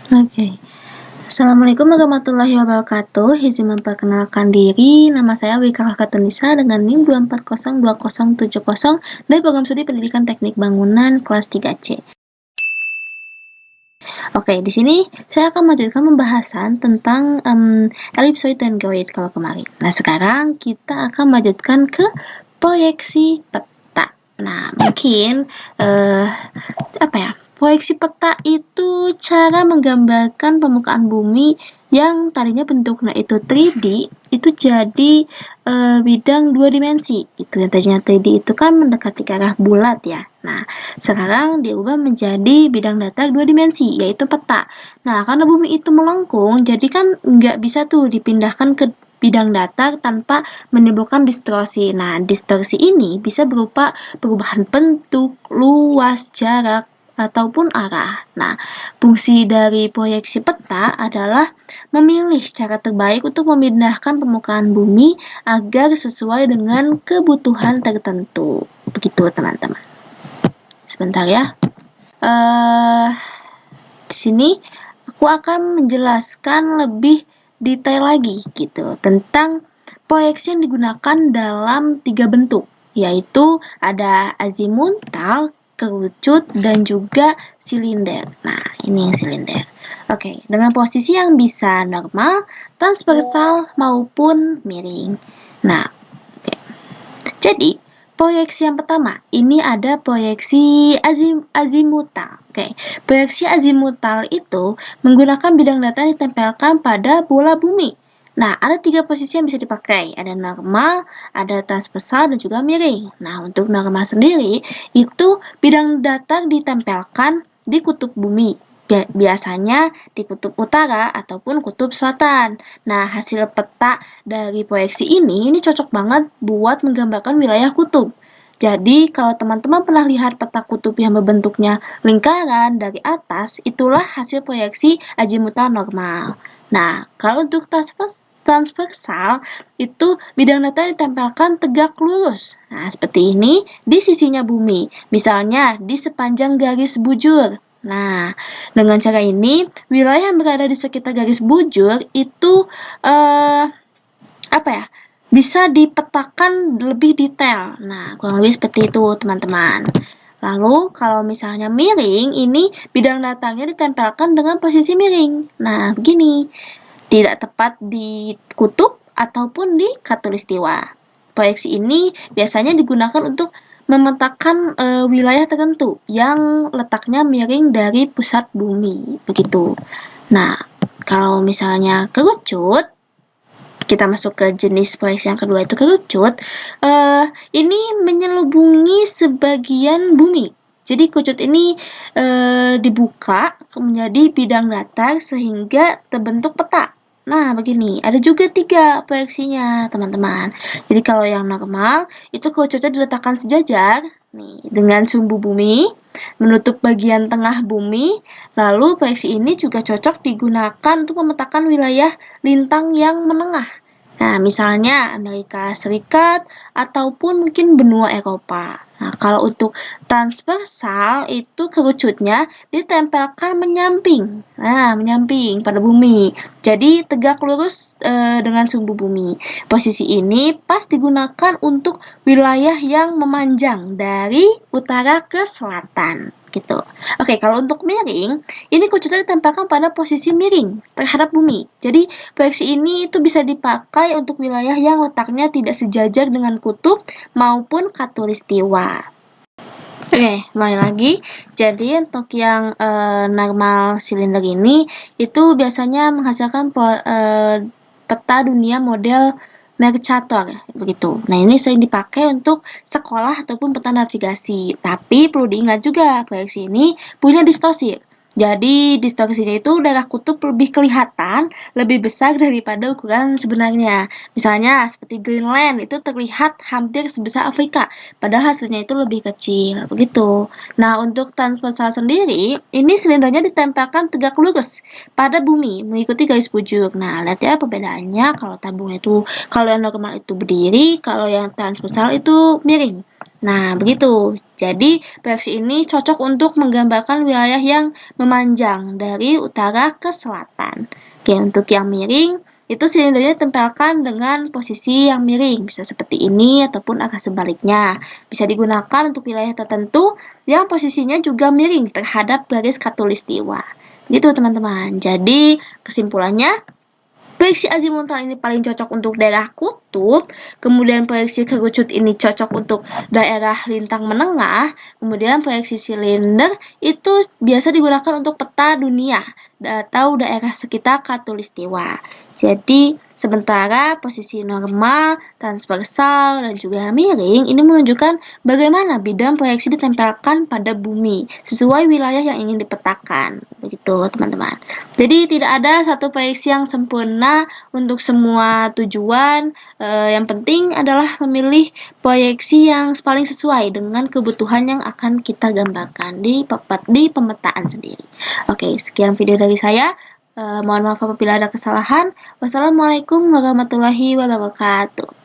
Oke. Assalamualaikum warahmatullahi wabarakatuh. Izin memperkenalkan diri, nama saya Wika Katunisa dengan NIM 2402070 dari Program Studi Pendidikan Teknik Bangunan kelas 3C. Oke, di sini saya akan melanjutkan pembahasan tentang elipsoid dan geoid kalau kemarin. Nah, sekarang kita akan melanjutkan ke proyeksi peta. Nah, mungkin proyeksi peta itu cara menggambarkan permukaan bumi yang tadinya bentuknya itu 3D, itu jadi bidang 2 dimensi. Itu yang tadinya 3D itu kan mendekati ke arah bulat ya. Nah, sekarang diubah menjadi bidang datar 2 dimensi, yaitu peta. Nah, karena bumi itu melengkung, jadi kan nggak bisa tuh dipindahkan ke bidang datar tanpa menimbulkan distorsi. Nah, distorsi ini bisa berupa perubahan bentuk, luas, jarak, ataupun arah. Nah, fungsi dari proyeksi peta adalah memilih cara terbaik untuk memindahkan permukaan bumi agar sesuai dengan kebutuhan tertentu. Begitu, teman-teman. Sebentar ya. Di sini aku akan menjelaskan lebih detail lagi gitu tentang proyeksi yang digunakan dalam 3 bentuk, yaitu ada azimutal, kerucut, dan juga silinder. Nah, ini yang silinder. Oke, dengan posisi yang bisa normal, transversal, maupun miring. Nah, oke. Jadi, proyeksi yang pertama, ini ada proyeksi azimutal. Oke, proyeksi azimutal itu menggunakan bidang datar yang ditempelkan pada bola bumi. Nah, ada 3 posisi yang bisa dipakai. Ada normal, ada transversal, dan juga miring. Nah, untuk normal sendiri, itu bidang datar ditempelkan di kutub bumi. Biasanya di kutub utara ataupun kutub selatan. Nah, hasil peta dari proyeksi ini cocok banget buat menggambarkan wilayah kutub. Jadi, kalau teman-teman pernah lihat peta kutub yang berbentuknya lingkaran dari atas, itulah hasil proyeksi azimutal normal. Nah, kalau untuk transversal itu bidang datar ditempelkan tegak lurus. Nah, seperti ini di sisinya bumi. Misalnya di sepanjang garis bujur. Nah, dengan cara ini wilayah yang berada di sekitar garis bujur itu bisa dipetakan lebih detail. Nah, kurang lebih seperti itu, teman-teman. Lalu, kalau misalnya miring, ini bidang datarnya ditempelkan dengan posisi miring. Nah, begini. Tidak tepat di kutub ataupun di khatulistiwa. Proyeksi ini biasanya digunakan untuk memetakan wilayah tertentu yang letaknya miring dari pusat bumi. Begitu. Nah, kalau misalnya kerucut, kita masuk ke jenis proyeksi yang kedua itu kerucut, ini menyelubungi sebagian bumi. Jadi kerucut ini dibuka menjadi bidang datar sehingga terbentuk peta. Nah, begini, ada juga 3 proyeksinya, teman-teman. Jadi kalau yang normal, itu kerucutnya diletakkan sejajar nih dengan sumbu bumi, menutup bagian tengah bumi. Lalu proyeksi ini juga cocok digunakan untuk memetakan wilayah lintang yang menengah. Nah, misalnya Amerika Serikat ataupun mungkin benua Eropa. Nah, kalau untuk transversal itu kerucutnya ditempelkan menyamping. Nah, menyamping pada bumi. Jadi tegak lurus dengan sumbu bumi. Posisi ini pas digunakan untuk wilayah yang memanjang dari utara ke selatan. Gitu. Oke, kalau untuk miring, ini kerucutnya ditempelkan pada posisi miring terhadap bumi. Jadi, proyeksi ini itu bisa dipakai untuk wilayah yang letaknya tidak sejajar dengan kutub maupun khatulistiwa. Oke, kembali lagi. Jadi, untuk yang normal silinder ini, itu biasanya menghasilkan peta dunia model Mercator, begitu. Nah, ini sering dipakai untuk sekolah ataupun peta navigasi. Tapi perlu diingat juga, proyeksi ini punya distorsi. Jadi, distorsinya itu daerah kutub lebih kelihatan, lebih besar daripada ukuran sebenarnya. Misalnya, seperti Greenland, itu terlihat hampir sebesar Afrika, padahal hasilnya itu lebih kecil, begitu. Nah, untuk transversal sendiri, ini silindernya ditempelkan tegak lurus pada bumi, mengikuti garis bujur. Nah, lihat ya perbedaannya, kalau kalau yang normal itu berdiri, kalau yang transversal itu miring. Nah, begitu. Jadi, proyeksi ini cocok untuk menggambarkan wilayah yang memanjang dari utara ke selatan. Oke, untuk yang miring, itu silindernya ditempelkan dengan posisi yang miring, bisa seperti ini ataupun arah sebaliknya. Bisa digunakan untuk wilayah tertentu yang posisinya juga miring terhadap garis khatulistiwa. Gitu teman-teman. Jadi, kesimpulannya, proyeksi azimutal ini paling cocok untuk daerah kutub, kemudian proyeksi kerucut ini cocok untuk daerah lintang menengah, kemudian proyeksi silinder itu biasa digunakan untuk peta dunia atau daerah sekitar khatulistiwa. Jadi, sementara posisi normal, transversal, dan juga miring ini menunjukkan bagaimana bidang proyeksi ditempelkan pada bumi sesuai wilayah yang ingin dipetakan. Begitu, teman-teman. Jadi, tidak ada satu proyeksi yang sempurna untuk semua tujuan. Yang penting adalah memilih proyeksi yang paling sesuai dengan kebutuhan yang akan kita gambarkan di pemetaan sendiri. Oke, sekian video dari saya. Mohon maaf apabila ada kesalahan. Wassalamualaikum warahmatullahi wabarakatuh.